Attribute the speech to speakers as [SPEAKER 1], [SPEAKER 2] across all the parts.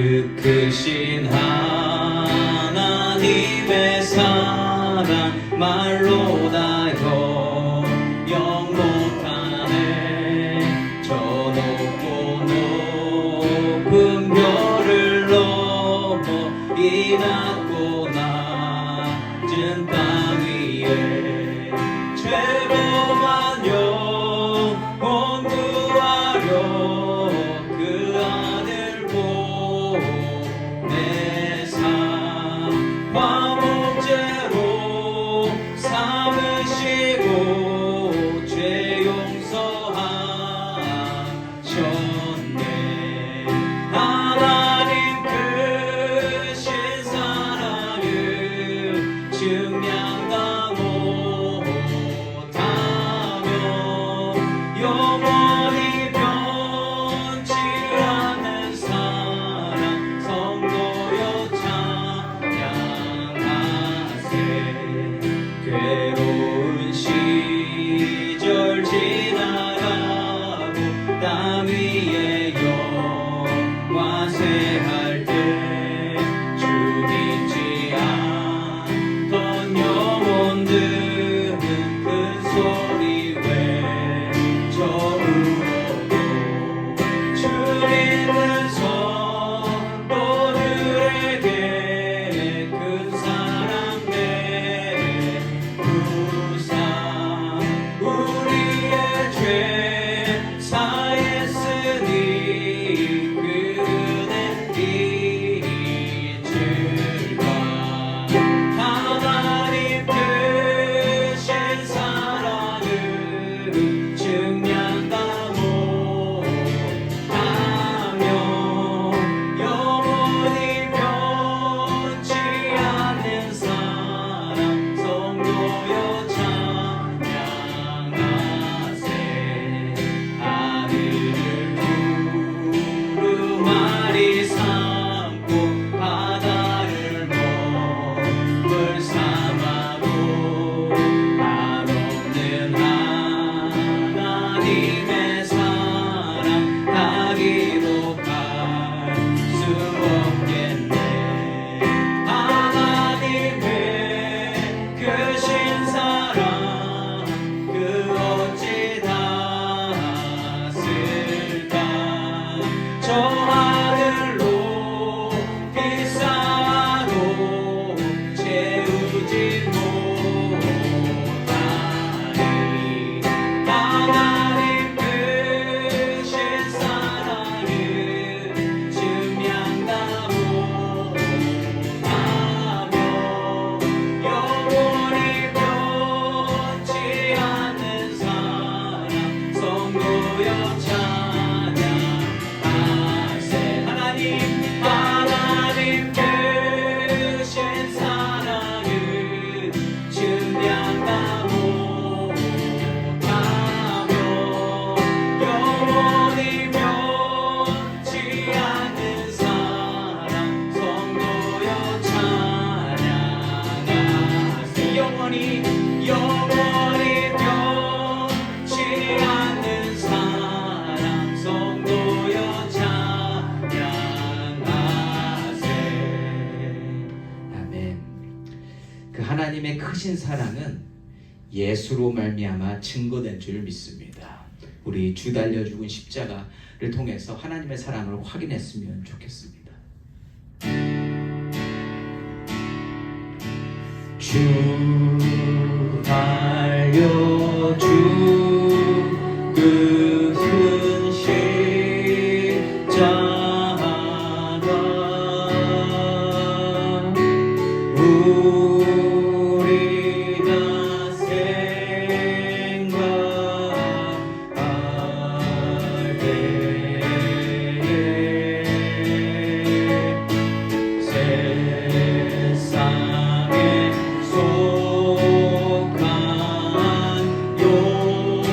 [SPEAKER 1] 그 크신 하나님의 사랑 말로 다 영 못하네. 저 높고 높은 별을 넘어 이 낮고 낮은 땅 위에 죄범한 영혼 구하려 그 아들 보내사 화목제로 삼으시고 죄 용서하셨네. 하나님 크신 사랑을 증량다 못하며 영원히 변치 않는 사랑 성도여 찬양하세. 괴로운 시절 지나가고 땅 위에 영화 새할 때 주 믿지 않던 영혼들은 큰 소리 외쳐 울어도 주 믿는 성도들에게 큰 사랑 베푸사 우리의 죄 사했으니 그 은혜 잊을까. 하나님 크신 사랑을 증량다 못하며 영원히 변치 않는 사랑 성도여 찬양하세. 하늘을 두루마리 삼고 바다를 먹을 삼아도 한없는 하나님의 사랑 다 기록할 수 없겠네. 하나님의 크신 사랑 그 어찌 닿았을까. 저 하늘로 비싸도 채우지 못하리. 하나님 크신 사랑을 증량다 못하며 영원히 변치 않는 사랑 성도여 찬양하세. 하나님 크신 사랑을 증량다 못하며 영원히 변치 않는 사랑 성도여 찬양하세. 영원히 변치 않는 사랑 성도여 찬양하세. 아멘. 그 하나님의 크신 사랑은 예수로 말미암아 증거된 줄 믿습니다. 우리 주 달려 죽은 십자가를 통해서 하나님의 사랑을 확인했으면 좋겠습니다. 주 달려 죽은 십자가 우리가 생각할 때에 세상에 속한 용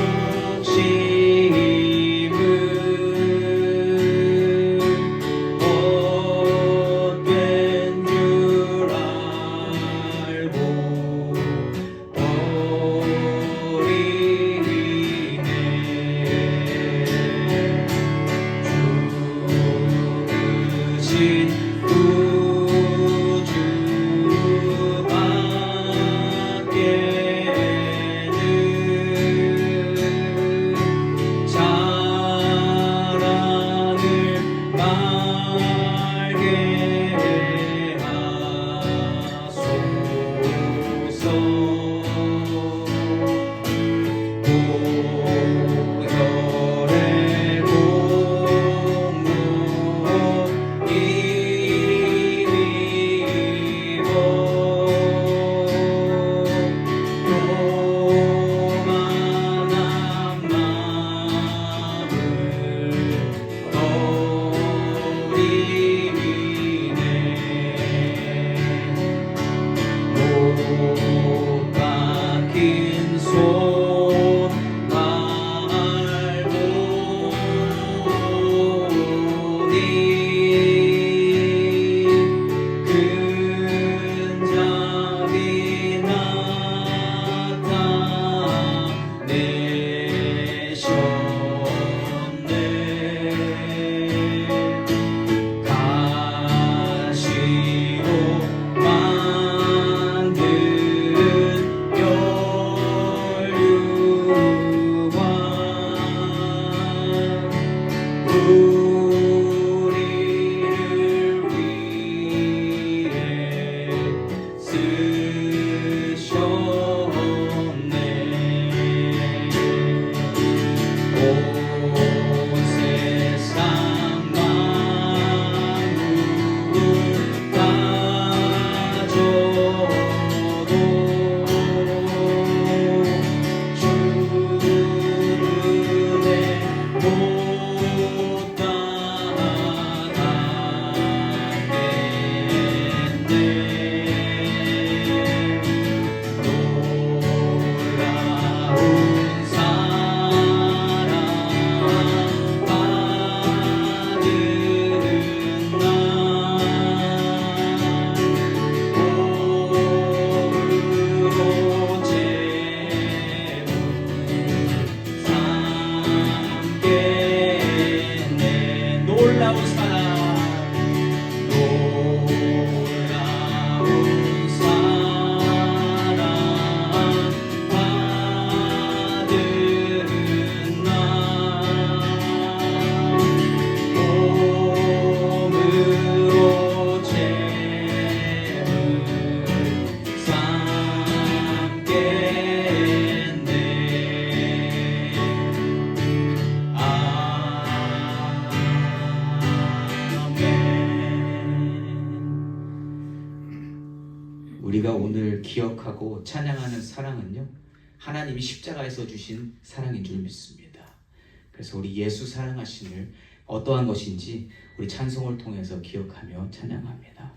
[SPEAKER 1] 기억하고 찬양하는 사랑은요, 하나님이 십자가에서 주신 사랑인 줄 믿습니다. 그래서 우리 예수 사랑하심을 어떠한 것인지 우리 찬송을 통해서 기억하며 찬양합니다.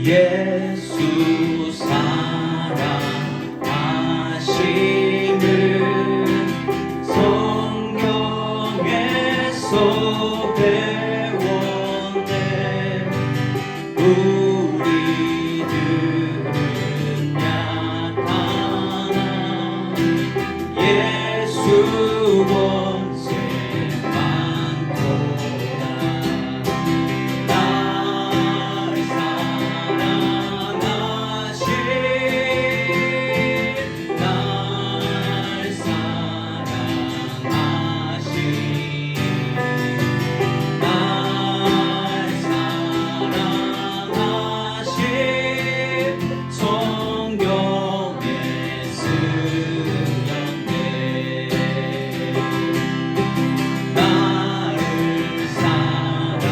[SPEAKER 1] 예수 사랑하심을 성경에서 배웠네. 우리들은 약하나 예수 권세 많도다. 날 사랑하신 날 사랑하신 날 사랑하신 성경에 쓰였네. 나를 사랑하시고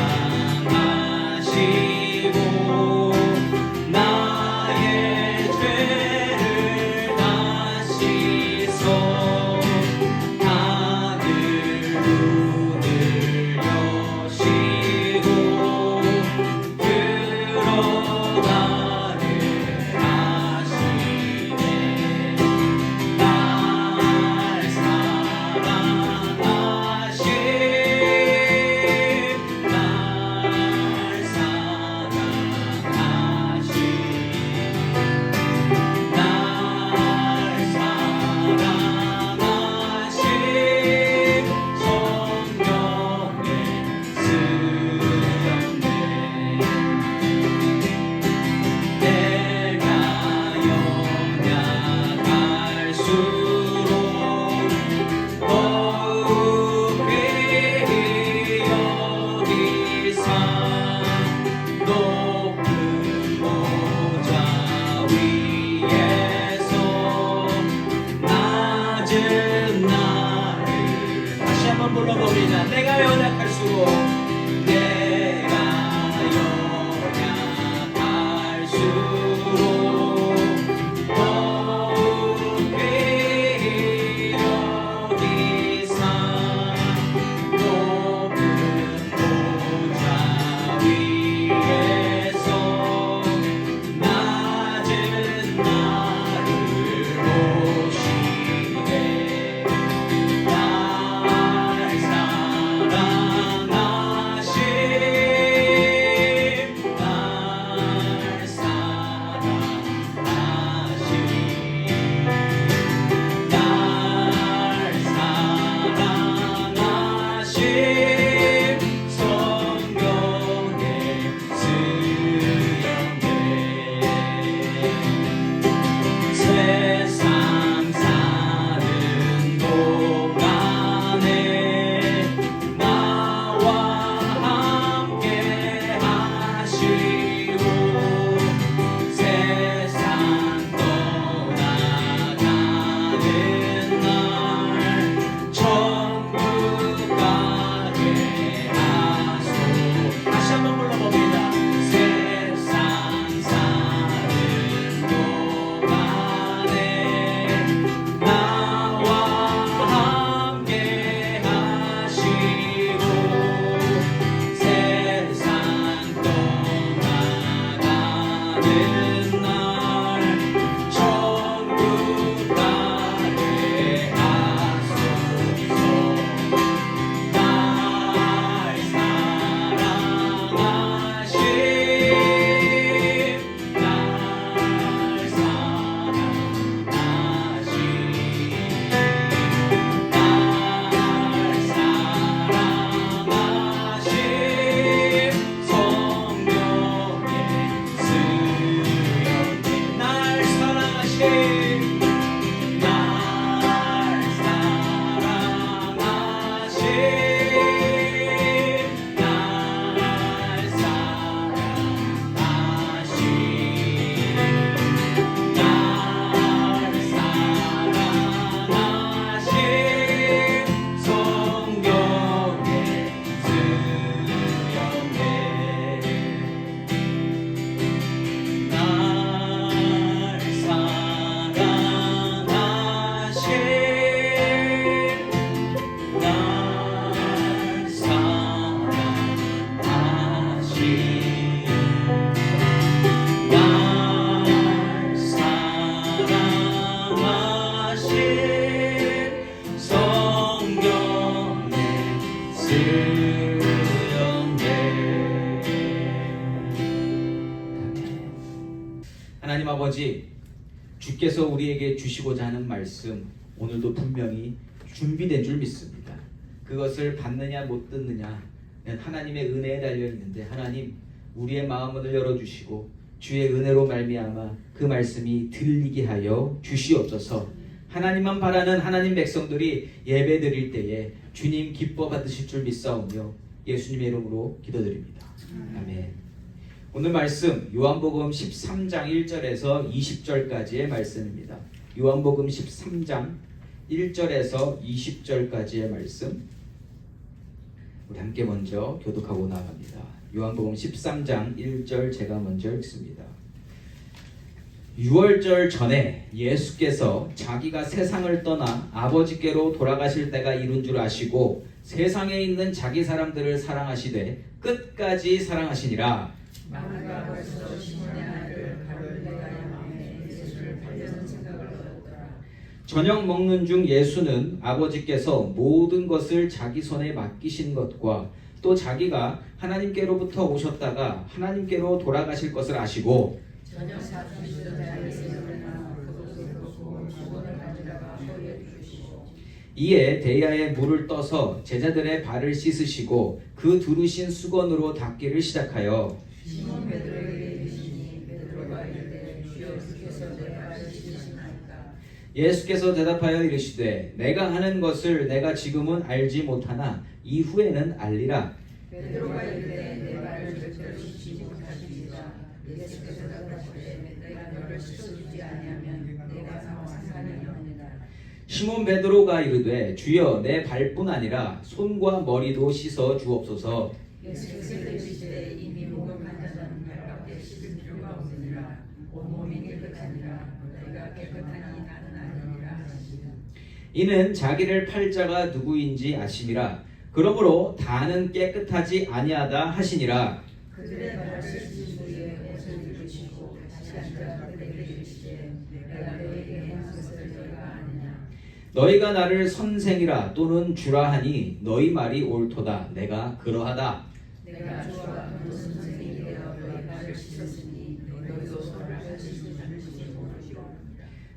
[SPEAKER 1] 나의 죄를 다시 써 하늘 문을 여시고 들어가게 하시네. 날 사랑하신 날 사랑하신 날 사랑하신 성경에 쓰였네. 내가 연약할수록 더욱 귀히 여기사 높은 보좌 위에서 낮은 나를 다시 한번 불러봅니다. 내가 연약할수록 내가 연약할수록 더욱 귀히 여기사 높은 보좌 위에서 낮은 나를 보시네. 날 사랑하신 날 사랑하신 날 사랑하신 성경에 쓰였네. 세상 사는 동안에 나와 함께 하시고 세상 떠나가는 날 천국 가게 하소. 다시 한번 불러봅니다. 세상 사는 동안에 나와 함께 하시고 세상 떠나가는 날 천국 가게 하소서. 날 사랑하신 날 사랑하신 성경에 쓰였네. 하나님 아버지, 주께서 우리에게 주시고자 하는 말씀 오늘도 분명히 준비된 줄 믿습니다. 그것을 받느냐 못 듣느냐 하나님의 은혜에 달려있는데, 하나님 우리의 마음을 열어주시고 주의 은혜로 말미암아 그 말씀이 들리게 하여 주시옵소서. 하나님만 바라는 하나님 백성들이 예배 드릴 때에 주님 기뻐 받으실 줄 믿사오며 예수님의 이름으로 기도드립니다. 아멘. 오늘 말씀 요한복음 13장 1절에서 20절까지의 말씀입니다. 요한복음 13장 1절에서 20절까지의 말씀 우리 함께 먼저 교독하고 나갑니다. 요한복음 13장 1절 제가 먼저 읽습니다. 유월절 전에 예수께서 자기가 세상을 떠나 아버지께로 돌아가실 때가 이룬 줄 아시고 세상에 있는 자기 사람들을 사랑하시되 끝까지 사랑하시니라.
[SPEAKER 2] 마귀가 벌써 시몬의 아들 갈릴레아 마음에 예수를 달려는 생각을 얻었더라.
[SPEAKER 1] 저녁 먹는 중 예수는 아버지께서 모든 것을 자기 손에 맡기신 것과 또 자기가 하나님께로부터 오셨다가 하나님께로 돌아가실 것을 아시고
[SPEAKER 2] 저녁 사준 주전자를 세우나 그것을 놓고 수건을 가져다가 허리에 두르시고
[SPEAKER 1] 이에 대야에 물을 떠서 제자들의 발을 씻으시고 그 두르신 수건으로 닦기를 시작하여
[SPEAKER 2] 시몬 베드로에게 이르시니 베드로가 이르되 주여 주께서 내 발을 씻으시나이까.
[SPEAKER 1] 예수께서 대답하여 이르시되 내가 하는 것을 내가 지금은 알지 못하나 이후에는 알리라.
[SPEAKER 2] 베드로가 이르되 내 발을 절대로 씻지 못하시리라. 예수께서 대답하시되 내가 너를 씻어주지 아니하면 내가 나와 상관이 없느니라.
[SPEAKER 1] 시몬 베드로가 이르되 주여 내 발뿐 아니라 손과 머리도 씻어 주옵소서.
[SPEAKER 2] 예수께서 이르시되 이미 목욕한 자는 발밖에 씻을 필요가 없느니라. 온몸이 깨끗하니라. 너희가 깨끗하니 나는 아니니라 하시니라.
[SPEAKER 1] 이는 자기를 팔 자가 누구인지 아심이라. 그러므로 다는 깨끗하지 아니하다 하시니라.
[SPEAKER 2] 그들의 발을 씻으신 후에 옷을 입으시고 다시 앉아 그들에게 이르시되 내가 너희에게 행한 것을 너희가 아느냐.
[SPEAKER 1] 너희가 나를 선생이라 또는 주라 하니 너희 말이 옳도다. 내가 그러하다.
[SPEAKER 2] 내가 주와 너는 선생이 되어 너희 발을 씻었으니 너희도 서로를 씻으지 모르시오.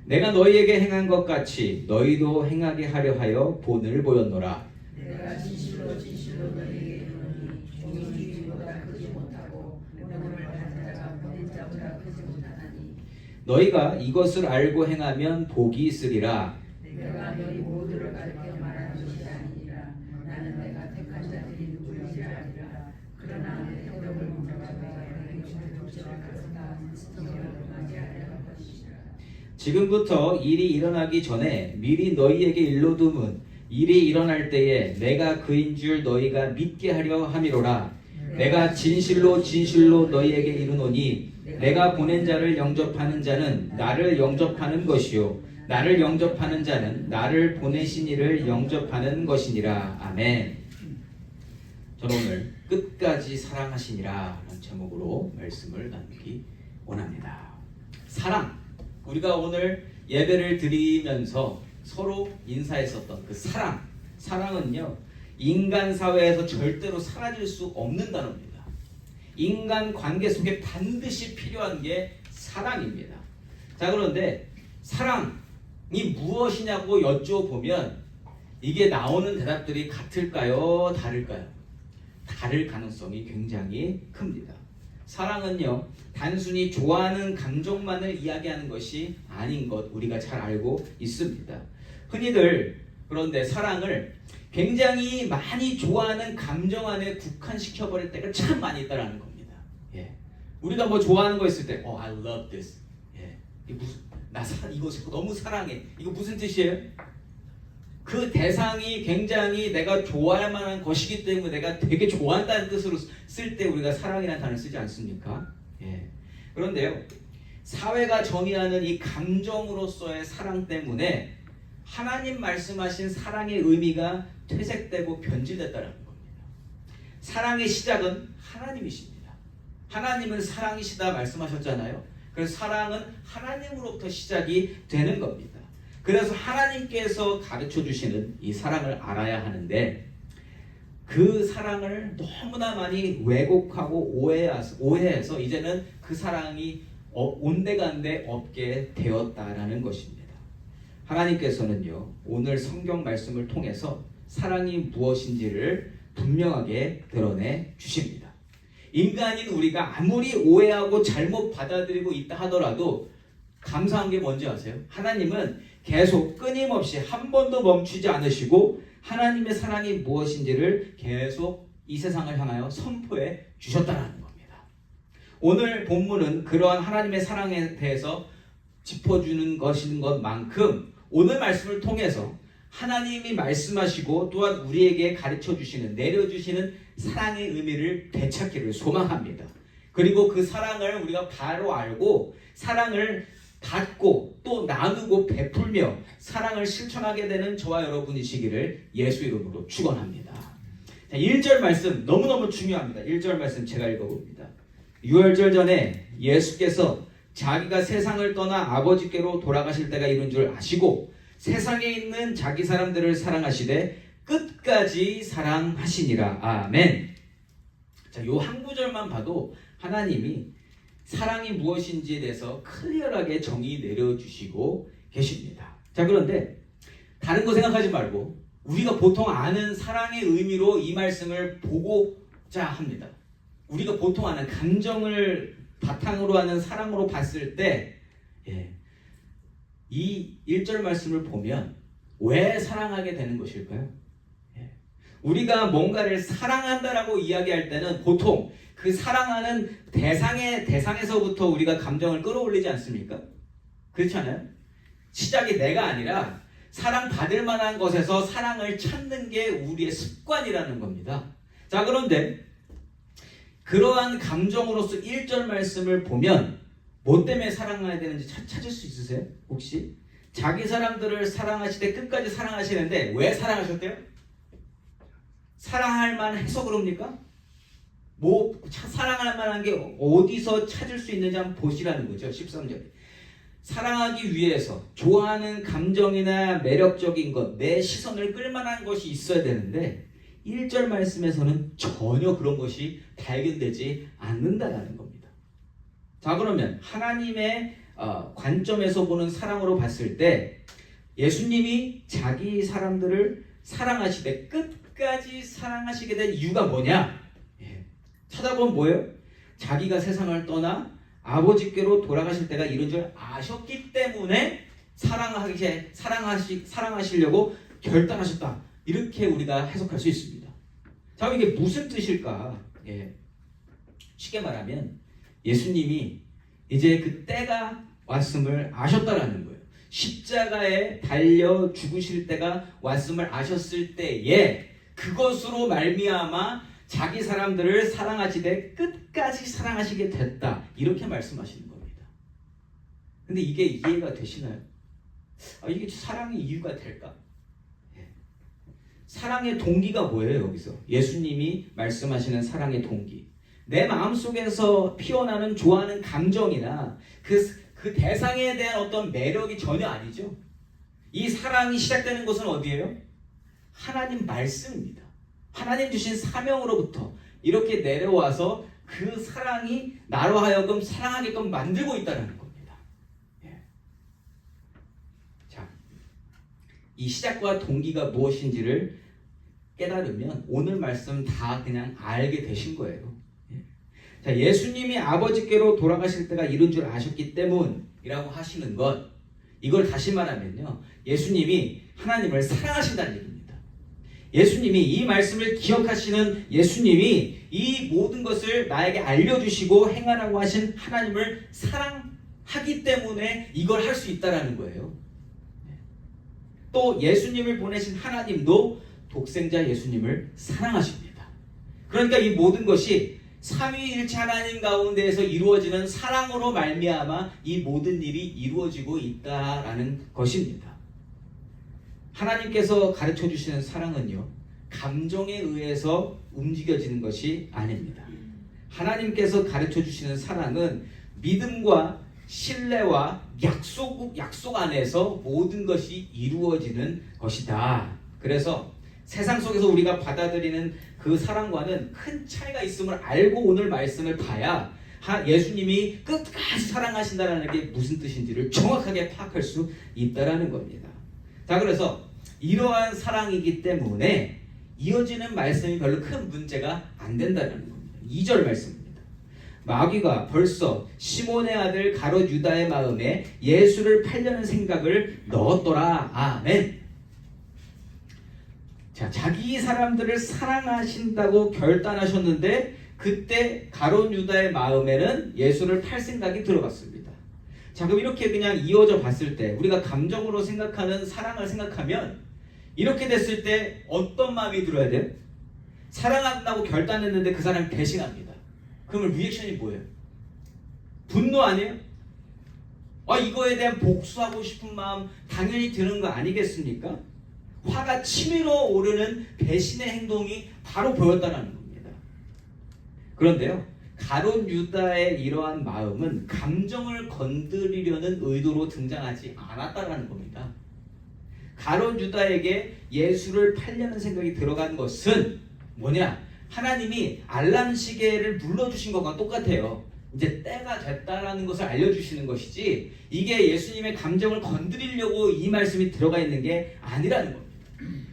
[SPEAKER 1] 내가 너희에게 행한 것 같이 너희도 행하게 하려 하여 본을 보였노라.
[SPEAKER 2] 내가 진실로 진실로 너희에게 이르노니 종이 주인보다 크지 못하고 명을 받은 자가 보낸 자보다 크지 못하나니.
[SPEAKER 1] 너희가 이것을 알고 행하면 복이 있으리라.
[SPEAKER 2] 내가 너희 모두를 가르쳐 말하는 것이 아니니라. 나는 내가 택한 자들이 누구인지 아니라. 그러나 내 택을 목적하여 너희 둘째를 가르다 스승을 응하지 아니할 것이라.
[SPEAKER 1] 지금부터 일이 일어나기 전에 미리 너희에게 일러둠은 일이 일어날 때에 내가 그인 줄 너희가 믿게 하려 함이로라. 내가 진실로 진실로 너희에게 이르노니 내가 보낸 자를 영접하는 자는 나를 영접하는 것이요 나를 영접하는 자는 나를 보내신 이를 영접하는 것이니라. 아멘. 저는 오늘 끝까지 사랑하시니라 라는 제목으로 말씀을 나누기 원합니다. 사랑. 우리가 오늘 예배를 드리면서 서로 인사했었던 그 사랑. 사랑은요, 인간 사회에서 절대로 사라질 수 없는 단어입니다. 인간 관계 속에 반드시 필요한 게 사랑입니다. 자, 그런데 사랑이 무엇이냐고 여쭤보면 이게 나오는 대답들이 같을까요? 다를까요? 다를 가능성이 굉장히 큽니다. 사랑은요, 단순히 좋아하는 감정만을 이야기하는 것이 아닌 것 우리가 잘 알고 있습니다. 흔히들 그런데 사랑을 굉장히 많이 좋아하는 감정 안에 국한시켜버릴 때가 참 많이 있다는 겁니다. 예. 우리가 뭐 좋아하는 거 있을 때, I love this. 예. 이게 무슨, 이거 너무 사랑해. 이거 무슨 뜻이에요? 그 대상이 굉장히 내가 좋아할 만한 것이기 때문에 내가 되게 좋아한다는 뜻으로 쓸 때 우리가 사랑이라는 단어를 쓰지 않습니까? 예. 그런데요, 사회가 정의하는 이 감정으로서의 사랑 때문에 하나님 말씀하신 사랑의 의미가 퇴색되고 변질됐다는 겁니다. 사랑의 시작은 하나님이십니다. 하나님은 사랑이시다 말씀하셨잖아요. 그래서 사랑은 하나님으로부터 시작이 되는 겁니다. 그래서 하나님께서 가르쳐 주시는 이 사랑을 알아야 하는데 그 사랑을 너무나 많이 왜곡하고 오해해서 이제는 그 사랑이 온데간데 없게 되었다라는 것입니다. 하나님께서는요, 오늘 성경 말씀을 통해서 사랑이 무엇인지를 분명하게 드러내 주십니다. 인간인 우리가 아무리 오해하고 잘못 받아들이고 있다 하더라도 감사한 게 뭔지 아세요? 하나님은 계속 끊임없이 한 번도 멈추지 않으시고 하나님의 사랑이 무엇인지를 계속 이 세상을 향하여 선포해 주셨다는 겁니다. 오늘 본문은 그러한 하나님의 사랑에 대해서 짚어주는 것인 것만큼 오늘 말씀을 통해서 하나님이 말씀하시고 또한 우리에게 가르쳐 주시는, 내려주시는 사랑의 의미를 되찾기를 소망합니다. 그리고 그 사랑을 우리가 바로 알고 사랑을 받고 또 나누고 베풀며 사랑을 실천하게 되는 저와 여러분이시기를 예수 이름으로 축원합니다. 1절 말씀 너무너무 중요합니다. 1절 말씀 제가 읽어봅니다. 유월절 전에 예수께서 자기가 세상을 떠나 아버지께로 돌아가실 때가 이른 줄 아시고 세상에 있는 자기 사람들을 사랑하시되 끝까지 사랑하시니라. 아멘. 자, 요 한 구절만 봐도 하나님이 사랑이 무엇인지에 대해서 클리어하게 정의 내려주시고 계십니다. 자, 그런데 다른 거 생각하지 말고 우리가 보통 아는 사랑의 의미로 이 말씀을 보고자 합니다. 우리가 보통 아는 감정을 바탕으로 하는 사랑으로 봤을 때 이 1절 말씀을 보면 왜 사랑하게 되는 것일까요? 우리가 뭔가를 사랑한다라고 이야기할 때는 보통 그 사랑하는 대상에서부터 우리가 감정을 끌어올리지 않습니까? 그렇지 않아요? 시작이 내가 아니라 사랑받을 만한 것에서 사랑을 찾는 게 우리의 습관이라는 겁니다. 자, 그런데 그러한 감정으로서 1절 말씀을 보면 뭐 때문에 사랑해야 되는지 찾을 수 있으세요? 혹시? 자기 사람들을 사랑하시되 끝까지 사랑하시는데 왜 사랑하셨대요? 사랑할 만해서 그럽니까? 사랑할 만한 게 어디서 찾을 수 있는지 한번 보시라는 거죠. 13절에. 사랑하기 위해서 좋아하는 감정이나 매력적인 것, 내 시선을 끌만한 것이 있어야 되는데 1절 말씀에서는 전혀 그런 것이 발견되지 않는다라는 겁니다. 자, 그러면 하나님의 관점에서 보는 사랑으로 봤을 때 예수님이 자기 사람들을 사랑하시되 끝까지 사랑하시게 된 이유가 뭐냐? 찾아보면 뭐예요? 자기가 세상을 떠나 아버지께로 돌아가실 때가 이른 줄 아셨기 때문에 사랑하시려고 결단하셨다. 이렇게 우리가 해석할 수 있습니다. 자, 이게 무슨 뜻일까? 쉽게 말하면 예수님이 이제 그 때가 왔음을 아셨다라는 거예요. 십자가에 달려 죽으실 때가 왔음을 아셨을 때에 그것으로 말미암아 자기 사람들을 사랑하시되 끝까지 사랑하시게 됐다. 이렇게 말씀하시는 겁니다. 근데 이게 이해가 되시나요? 이게 사랑의 이유가 될까? 사랑의 동기가 뭐예요, 여기서? 예수님이 말씀하시는 사랑의 동기. 내 마음속에서 피어나는 좋아하는 감정이나 그 대상에 대한 어떤 매력이 전혀 아니죠. 이 사랑이 시작되는 곳은 어디예요? 하나님 말씀입니다. 하나님 주신 사명으로부터 이렇게 내려와서 그 사랑이 나로 하여금 사랑하게끔 만들고 있다는 겁니다. 자, 이 시작과 동기가 무엇인지를 깨달으면 오늘 말씀 다 그냥 알게 되신 거예요. 자, 예수님이 아버지께로 돌아가실 때가 이른 줄 아셨기 때문이라고 하시는 것, 이걸 다시 말하면요, 예수님이 하나님을 사랑하신다는 얘기입니다. 예수님이 이 말씀을 기억하시는 예수님이 이 모든 것을 나에게 알려주시고 행하라고 하신 하나님을 사랑하기 때문에 이걸 할 수 있다는 거예요. 또 예수님을 보내신 하나님도 독생자 예수님을 사랑하십니다. 그러니까 이 모든 것이 삼위일체 하나님 가운데에서 이루어지는 사랑으로 말미암아 이 모든 일이 이루어지고 있다라는 것입니다. 하나님께서 가르쳐 주시는 사랑은요, 감정에 의해서 움직여지는 것이 아닙니다. 하나님께서 가르쳐 주시는 사랑은 믿음과 신뢰와 약속 안에서 모든 것이 이루어지는 것이다. 그래서 세상 속에서 우리가 받아들이는 그 사랑과는 큰 차이가 있음을 알고 오늘 말씀을 봐야 예수님이 끝까지 사랑하신다는 게 무슨 뜻인지를 정확하게 파악할 수 있다라는 겁니다. 자, 그래서 이러한 사랑이기 때문에 이어지는 말씀이 별로 큰 문제가 안 된다는 겁니다. 2절 말씀입니다. 마귀가 벌써 시몬의 아들 가롯 유다의 마음에 예수를 팔려는 생각을 넣었더라. 아멘. 자, 자기 사람들을 사랑하신다고 결단하셨는데 그때 가롯 유다의 마음에는 예수를 팔 생각이 들어갔습니다. 자, 그럼 이렇게 그냥 이어져 봤을 때 우리가 감정으로 생각하는 사랑을 생각하면 이렇게 됐을 때 어떤 마음이 들어야 돼요? 사랑한다고 결단했는데 그 사람이 배신합니다. 그러면 리액션이 뭐예요? 분노 아니에요? 이거에 대한 복수하고 싶은 마음 당연히 드는 거 아니겠습니까? 화가 치밀어 오르는 배신의 행동이 바로 보였다는 겁니다. 그런데요, 가롯 유다의 이러한 마음은 감정을 건드리려는 의도로 등장하지 않았다는 겁니다. 가롯 유다에게 예수를 팔려는 생각이 들어간 것은 뭐냐? 하나님이 알람 시계를 눌러주신 것과 똑같아요. 이제 때가 됐다라는 것을 알려주시는 것이지 이게 예수님의 감정을 건드리려고 이 말씀이 들어가 있는 게 아니라는 겁니다.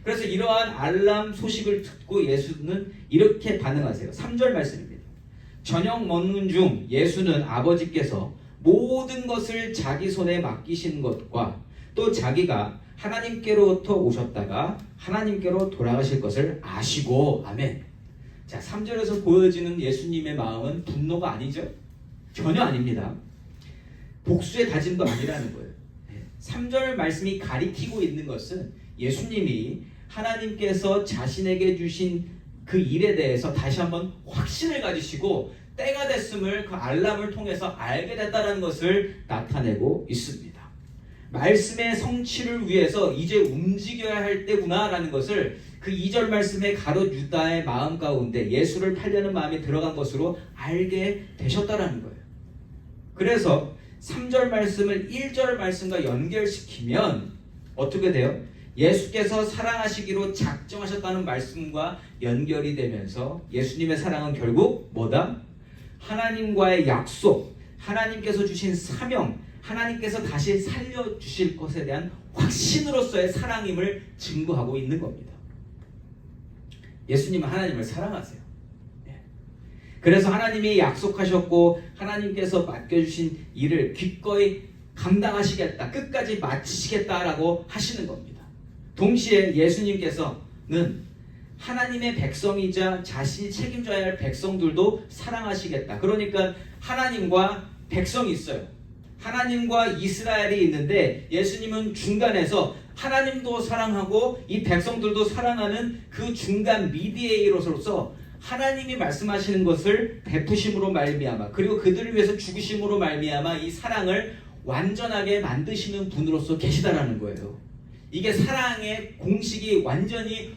[SPEAKER 1] 그래서 이러한 알람 소식을 듣고 예수는 이렇게 반응하세요. 3절 말씀입니다. 저녁 먹는 중 예수는 아버지께서 모든 것을 자기 손에 맡기신 것과 또 자기가 하나님께로부터 오셨다가 하나님께로 돌아가실 것을 아시고, 아멘. 자, 3절에서 보여지는 예수님의 마음은 분노가 아니죠? 전혀 아닙니다. 복수의 다짐도 아니라는 거예요. 3절 말씀이 가리키고 있는 것은 예수님이 하나님께서 자신에게 주신 그 일에 대해서 다시 한번 확신을 가지시고 때가 됐음을 그 알람을 통해서 알게 됐다는 것을 나타내고 있습니다. 말씀의 성취를 위해서 이제 움직여야 할 때구나 라는 것을 그 2절 말씀의 가롯 유다의 마음 가운데 예수를 팔려는 마음이 들어간 것으로 알게 되셨다라는 거예요. 그래서 3절 말씀을 1절 말씀과 연결시키면 어떻게 돼요? 예수께서 사랑하시기로 작정하셨다는 말씀과 연결이 되면서 예수님의 사랑은 결국 뭐다? 하나님과의 약속, 하나님께서 주신 사명, 하나님께서 다시 살려주실 것에 대한 확신으로서의 사랑임을 증거하고 있는 겁니다. 예수님은 하나님을 사랑하세요. 그래서 하나님이 약속하셨고 하나님께서 맡겨주신 일을 기꺼이 감당하시겠다, 끝까지 마치시겠다라고 하시는 겁니다. 동시에 예수님께서는 하나님의 백성이자 자신이 책임져야 할 백성들도 사랑하시겠다. 그러니까 하나님과 백성이 있어요. 하나님과 이스라엘이 있는데 예수님은 중간에서 하나님도 사랑하고 이 백성들도 사랑하는 그 중간 미디에이터로서 하나님이 말씀하시는 것을 베푸심으로 말미암아 그리고 그들을 위해서 죽으심으로 말미암아 이 사랑을 완전하게 만드시는 분으로서 계시다라는 거예요. 이게 사랑의 공식이 완전히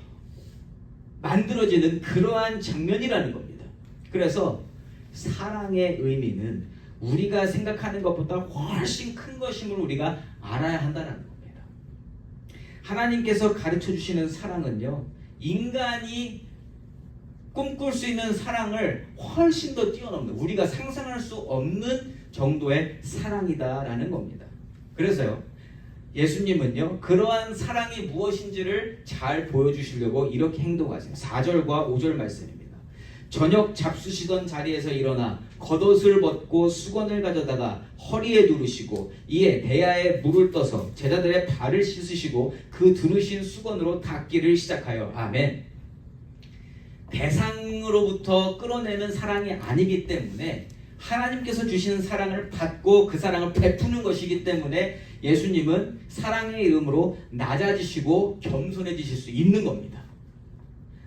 [SPEAKER 1] 만들어지는 그러한 장면이라는 겁니다. 그래서 사랑의 의미는 우리가 생각하는 것보다 훨씬 큰 것임을 우리가 알아야 한다는 겁니다. 하나님께서 가르쳐 주시는 사랑은요, 인간이 꿈꿀 수 있는 사랑을 훨씬 더 뛰어넘는, 우리가 상상할 수 없는 정도의 사랑이다라는 겁니다. 그래서요, 예수님은요, 그러한 사랑이 무엇인지를 잘 보여주시려고 이렇게 행동하세요. 4절과 5절 말씀입니다. 저녁 잡수시던 자리에서 일어나 겉옷을 벗고 수건을 가져다가 허리에 두르시고 이에 대야에 물을 떠서 제자들의 발을 씻으시고 그 두르신 수건으로 닦기를 시작하여, 아멘. 대상으로부터 끌어내는 사랑이 아니기 때문에 하나님께서 주시는 사랑을 받고 그 사랑을 베푸는 것이기 때문에 예수님은 사랑의 이름으로 낮아지시고 겸손해지실 수 있는 겁니다.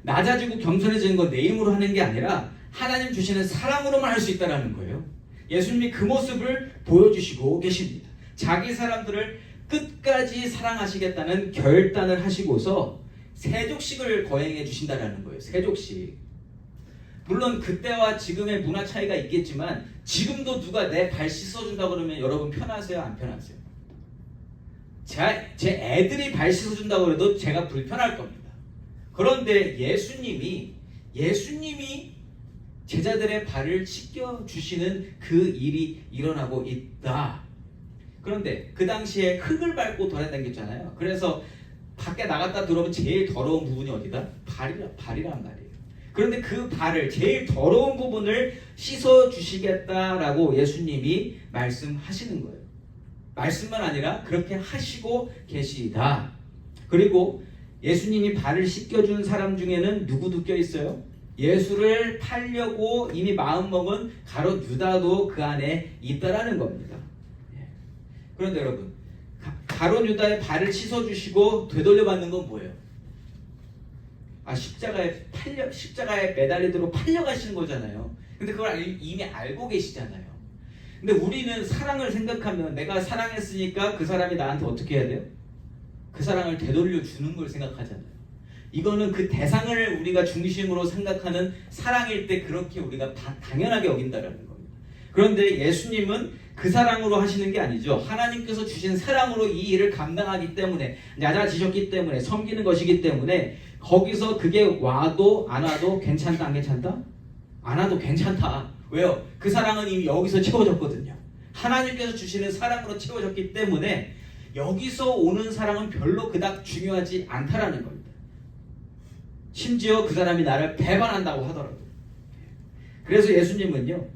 [SPEAKER 1] 낮아지고 겸손해지는 건 내 힘으로 하는 게 아니라 하나님 주시는 사랑으로만 할 수 있다는 거예요. 예수님이 그 모습을 보여주시고 계십니다. 자기 사람들을 끝까지 사랑하시겠다는 결단을 하시고서 세족식을 거행해 주신다는 거예요. 세족식. 물론 그때와 지금의 문화 차이가 있겠지만 지금도 누가 내 발 씻어준다 그러면 여러분 편하세요? 안 편하세요? 제 애들이 발 씻어준다고 해도 제가 불편할 겁니다. 그런데 예수님이 제자들의 발을 씻겨 주시는 그 일이 일어나고 있다. 그런데 그 당시에 흙을 밟고 돌아다녔잖아요. 그래서 밖에 나갔다 들어오면 제일 더러운 부분이 어디다? 발이란 말이에요. 그런데 그 발을, 제일 더러운 부분을 씻어 주시겠다라고 예수님이 말씀하시는 거예요. 말씀만 아니라 그렇게 하시고 계시다. 그리고 예수님이 발을 씻겨준 사람 중에는 누구도 껴있어요? 예수를 팔려고 이미 마음먹은 가롯 유다도 그 안에 있다라는 겁니다. 그런데 여러분, 가롯 유다의 발을 씻어주시고 되돌려받는 건 뭐예요? 십자가에 매달리도록 팔려가시는 거잖아요. 근데 그걸 이미 알고 계시잖아요. 근데 우리는 사랑을 생각하면 내가 사랑했으니까 그 사람이 나한테 어떻게 해야 돼요? 그 사랑을 되돌려 주는 걸 생각하잖아요. 이거는 그 대상을 우리가 중심으로 생각하는 사랑일 때 그렇게 우리가 당연하게 여긴다라는 겁니다. 그런데 예수님은 그 사랑으로 하시는 게 아니죠. 하나님께서 주신 사랑으로 이 일을 감당하기 때문에, 낮아지셨기 때문에, 섬기는 것이기 때문에 거기서 그게 와도 안 와도 괜찮다, 안 괜찮다? 안 와도 괜찮다. 왜요? 그 사랑은 이미 여기서 채워졌거든요. 하나님께서 주시는 사랑으로 채워졌기 때문에 여기서 오는 사랑은 별로 그닥 중요하지 않다라는 겁니다. 심지어 그 사람이 나를 배반한다고 하더라도. 그래서 예수님은요,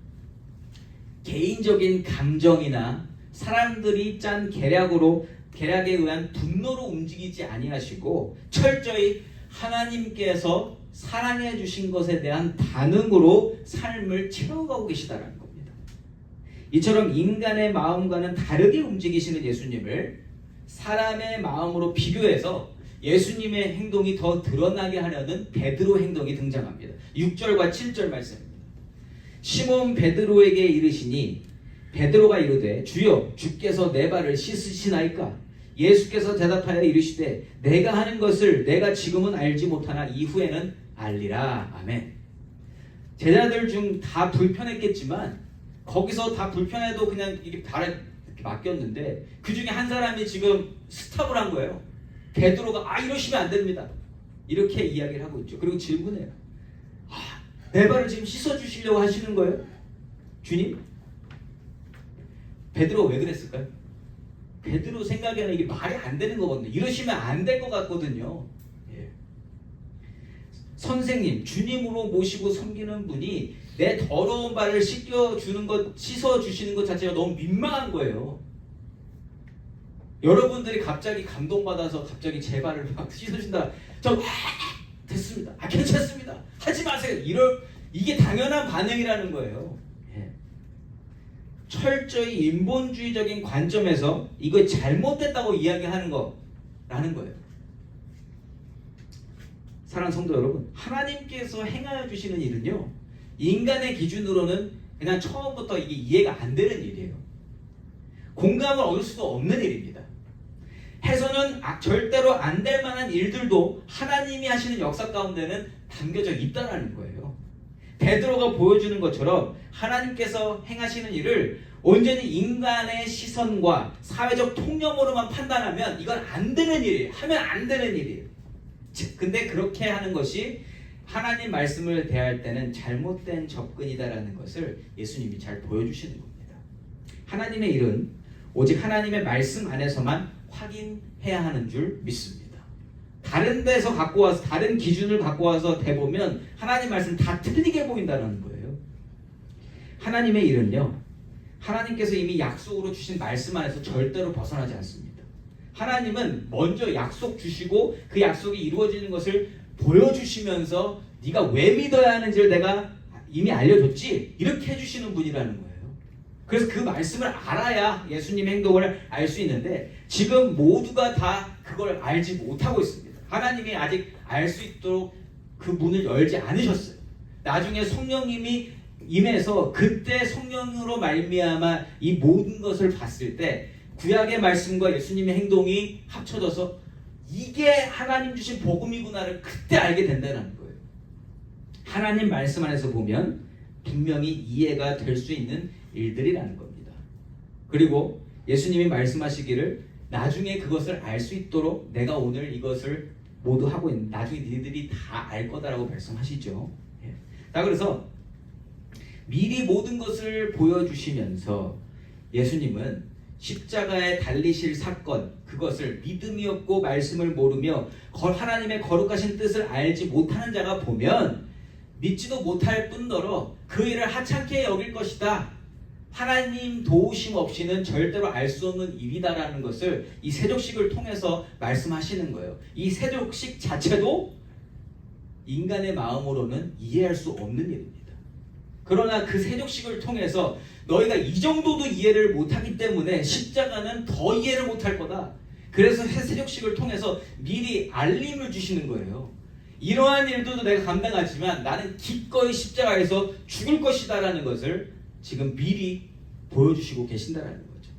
[SPEAKER 1] 개인적인 감정이나 사람들이 짠 계략에 의한 분노로 움직이지 아니하시고 철저히 하나님께서 사랑해 주신 것에 대한 반응으로 삶을 채워가고 계시다는 겁니다. 이처럼 인간의 마음과는 다르게 움직이시는 예수님을 사람의 마음으로 비교해서 예수님의 행동이 더 드러나게 하려는 베드로 행동이 등장합니다. 6절과 7절 말씀입니다. 시몬 베드로에게 이르시니 베드로가 이르되 주여 주께서 내 발을 씻으시나이까? 예수께서 대답하여 이르시되 내가 하는 것을 내가 지금은 알지 못하나 이후에는 알리라. 아멘. 제자들 중 다 불편했겠지만 거기서 다 불편해도 그냥 이게 발에 맡겼는데 그 중에 한 사람이 지금 스탑을 한 거예요. 베드로가 이러시면 안 됩니다. 이렇게 이야기를 하고 있죠. 그리고 질문해요. 내 발을 지금 씻어주시려고 하시는 거예요? 주님? 베드로가 왜 그랬을까요? 베드로 생각에는 이게 말이 안 되는 거거든요. 이러시면 안 될 것 같거든요. 예. 선생님, 주님으로 모시고 섬기는 분이 내 더러운 발을 씻어주시는 것 자체가 너무 민망한 거예요. 여러분들이 갑자기 감동받아서 갑자기 제 발을 막 씻어준다. 됐습니다. 괜찮습니다. 하지 마세요. 이게 당연한 반응이라는 거예요. 예. 철저히 인본주의적인 관점에서 이거 잘못됐다고 이야기하는 거라는 거예요. 사랑하는 성도 여러분, 하나님께서 행하여 주시는 일은요, 인간의 기준으로는 그냥 처음부터 이게 이해가 안 되는 일이에요. 공감을 얻을 수도 없는 일입니다. 해서는 절대로 안 될 만한 일들도 하나님이 하시는 역사 가운데는 담겨져 있다는 거예요. 베드로가 보여주는 것처럼 하나님께서 행하시는 일을 온전히 인간의 시선과 사회적 통념으로만 판단하면 이건 안 되는 일이에요. 하면 안 되는 일이에요. 근데 그렇게 하는 것이 하나님 말씀을 대할 때는 잘못된 접근이다라는 것을 예수님이 잘 보여주시는 겁니다. 하나님의 일은 오직 하나님의 말씀 안에서만 확인해야 하는 줄 믿습니다. 다른 데서 갖고 와서 다른 기준을 갖고 와서 대보면 하나님 말씀 다 틀리게 보인다는 거예요. 하나님의 일은요, 하나님께서 이미 약속으로 주신 말씀 안에서 절대로 벗어나지 않습니다. 하나님은 먼저 약속 주시고 그 약속이 이루어지는 것을 보여주시면서 네가 왜 믿어야 하는지를 내가 이미 알려줬지, 이렇게 해주시는 분이라는 거예요. 그래서 그 말씀을 알아야 예수님의 행동을 알 수 있는데 지금 모두가 다 그걸 알지 못하고 있습니다. 하나님이 아직 알 수 있도록 그 문을 열지 않으셨어요. 나중에 성령님이 임해서 그때 성령으로 말미암아 이 모든 것을 봤을 때 구약의 말씀과 예수님의 행동이 합쳐져서 이게 하나님 주신 복음이구나를 그때 알게 된다는 거예요. 하나님 말씀 안에서 보면 분명히 이해가 될 수 있는 일들이라는 겁니다. 그리고 예수님이 말씀하시기를 나중에 그것을 알 수 있도록 내가 오늘 이것을 모두 하고 있는, 나중에 니들이 다 알 거다라고 말씀하시죠. 자, 그래서 미리 모든 것을 보여주시면서 예수님은 십자가에 달리실 사건, 그것을 믿음이 없고 말씀을 모르며 하나님의 거룩하신 뜻을 알지 못하는 자가 보면 믿지도 못할 뿐더러 그 일을 하찮게 여길 것이다. 하나님 도우심 없이는 절대로 알 수 없는 일이다라는 것을 이 세족식을 통해서 말씀하시는 거예요. 이 세족식 자체도 인간의 마음으로는 이해할 수 없는 일입니다. 그러나 그 세족식을 통해서 너희가 이 정도도 이해를 못하기 때문에 십자가는 더 이해를 못할 거다. 그래서 세족식을 통해서 미리 알림을 주시는 거예요. 이러한 일도 내가 감당하지만 나는 기꺼이 십자가에서 죽을 것이다 라는 것을 지금 미리 보여주시고 계신다라는 거죠.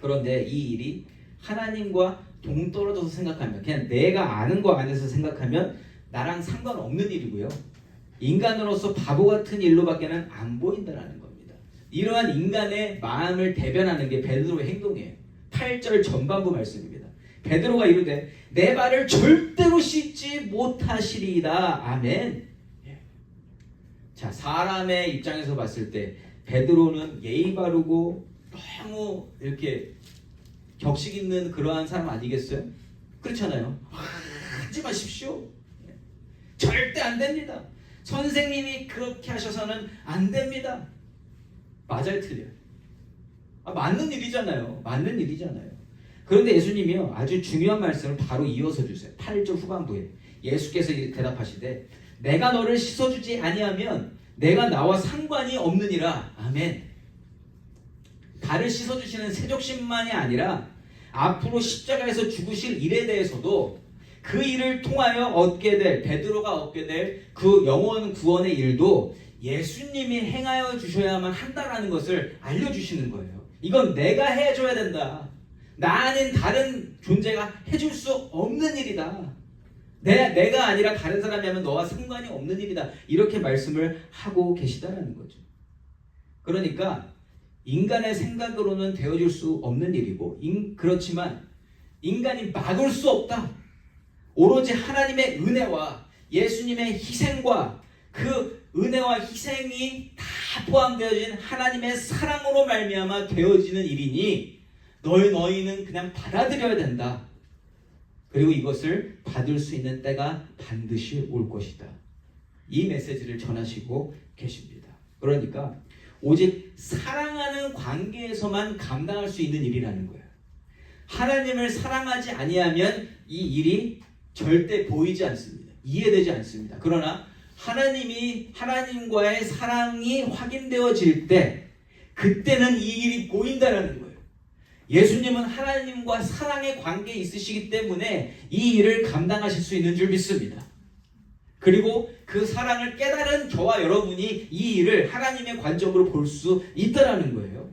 [SPEAKER 1] 그런데 이 일이 하나님과 동떨어져서 생각하면, 그냥 내가 아는 거 안에서 생각하면 나랑 상관없는 일이고요. 인간으로서 바보 같은 일로밖에는 안 보인다라는 겁니다. 이러한 인간의 마음을 대변하는 게 베드로의 행동이에요. 8절 전반부 말씀입니다. 베드로가 이르되 내 발을 절대로 씻지 못하시리이다. 아멘. 자, 사람의 입장에서 봤을 때 베드로는 예의 바르고 너무 이렇게 격식 있는 그러한 사람 아니겠어요? 그렇잖아요. 하지 마십시오. 절대 안 됩니다. 선생님이 그렇게 하셔서는 안 됩니다. 맞아요, 틀려요? 맞는 일이잖아요. 맞는 일이잖아요. 그런데 예수님이요, 아주 중요한 말씀을 바로 이어서 주세요. 8절 후반부에 예수께서 대답하시되 내가 너를 씻어주지 아니하면 내가 나와 상관이 없느니라. 아멘. 발을 씻어주시는 세족신만이 아니라 앞으로 십자가에서 죽으실 일에 대해서도 그 일을 통하여 얻게 될, 베드로가 얻게 될 그 영원 구원의 일도 예수님이 행하여 주셔야만 한다라는 것을 알려주시는 거예요. 이건 내가 해줘야 된다. 나 아닌 다른 존재가 해줄 수 없는 일이다. 내가 아니라 다른 사람이 하면 너와 상관이 없는 일이다. 이렇게 말씀을 하고 계시다라는 거죠. 그러니까 인간의 생각으로는 되어줄 수 없는 일이고, 그렇지만 인간이 막을 수 없다. 오로지 하나님의 은혜와 예수님의 희생과 그 은혜와 희생이 다 포함되어진 하나님의 사랑으로 말미암아 되어지는 일이니 너희는 그냥 받아들여야 된다. 그리고 이것을 받을 수 있는 때가 반드시 올 것이다. 이 메시지를 전하시고 계십니다. 그러니까 오직 사랑하는 관계에서만 감당할 수 있는 일이라는 거예요. 하나님을 사랑하지 아니하면 이 일이 절대 보이지 않습니다. 이해되지 않습니다. 그러나 하나님과의 사랑이 확인되어질 때 그때는 이 일이 보인다는 거예요. 예수님은 하나님과 사랑의 관계에 있으시기 때문에 이 일을 감당하실 수 있는 줄 믿습니다. 그리고 그 사랑을 깨달은 저와 여러분이 이 일을 하나님의 관점으로 볼 수 있다라는 거예요.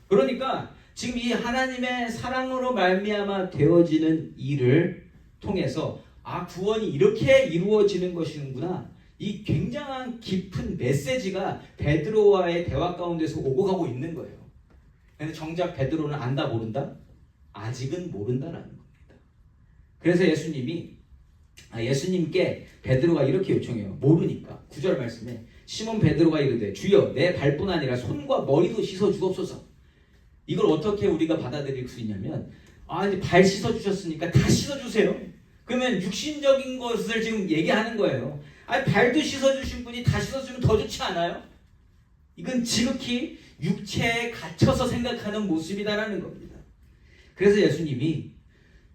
[SPEAKER 1] 그러니까 지금 이 하나님의 사랑으로 말미암아 되어지는 일을 통해서 구원이 이렇게 이루어지는 것이구나. 이 굉장한 깊은 메시지가 베드로와의 대화 가운데서 오고 가고 있는 거예요. 근데 정작 베드로는 안다 모른다? 아직은 모른다라는 겁니다. 그래서 예수님께 베드로가 이렇게 요청해요. 모르니까. 9절 말씀에 시몬 베드로가 이르되 주여 내 발뿐 아니라 손과 머리도 씻어 주옵소서. 이걸 어떻게 우리가 받아들일 수 있냐면 이제 발 씻어 주셨으니까 다 씻어 주세요. 그러면 육신적인 것을 지금 얘기하는 거예요. 발도 씻어 주신 분이 다 씻어 주면 더 좋지 않아요? 이건 지극히 육체에 갇혀서 생각하는 모습이다라는 겁니다. 그래서 예수님이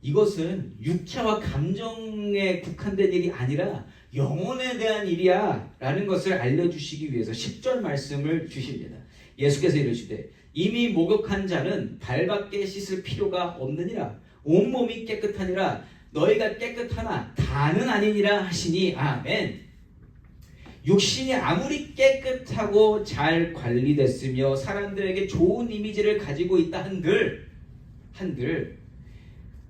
[SPEAKER 1] 이것은 육체와 감정에 국한된 일이 아니라 영혼에 대한 일이야 라는 것을 알려주시기 위해서 10절 말씀을 주십니다. 예수께서 이르시되 이미 목욕한 자는 발밖에 씻을 필요가 없느니라. 온몸이 깨끗하니라. 너희가 깨끗하나 다는 아니니라 하시니 아멘. 육신이 아무리 깨끗하고 잘 관리됐으며 사람들에게 좋은 이미지를 가지고 있다 한들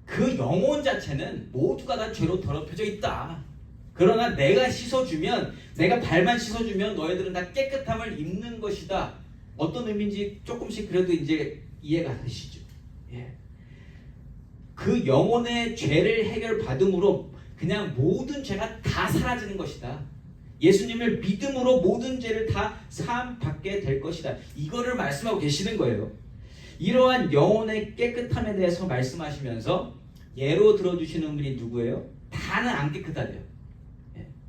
[SPEAKER 1] 그 영혼 자체는 모두가 다 죄로 더럽혀져 있다. 그러나 내가 씻어주면, 내가 발만 씻어주면 너희들은 다 깨끗함을 입는 것이다. 어떤 의미인지 조금씩 그래도 이제 이해가 되시죠? 예. 그 영혼의 죄를 해결받음으로 그냥 모든 죄가 다 사라지는 것이다. 예수님을 믿음으로 모든 죄를 다 사함 받게 될 것이다. 이거를 말씀하고 계시는 거예요. 이러한 영혼의 깨끗함에 대해서 말씀하시면서 예로 들어주시는 분이 누구예요? 다는 안 깨끗하대요.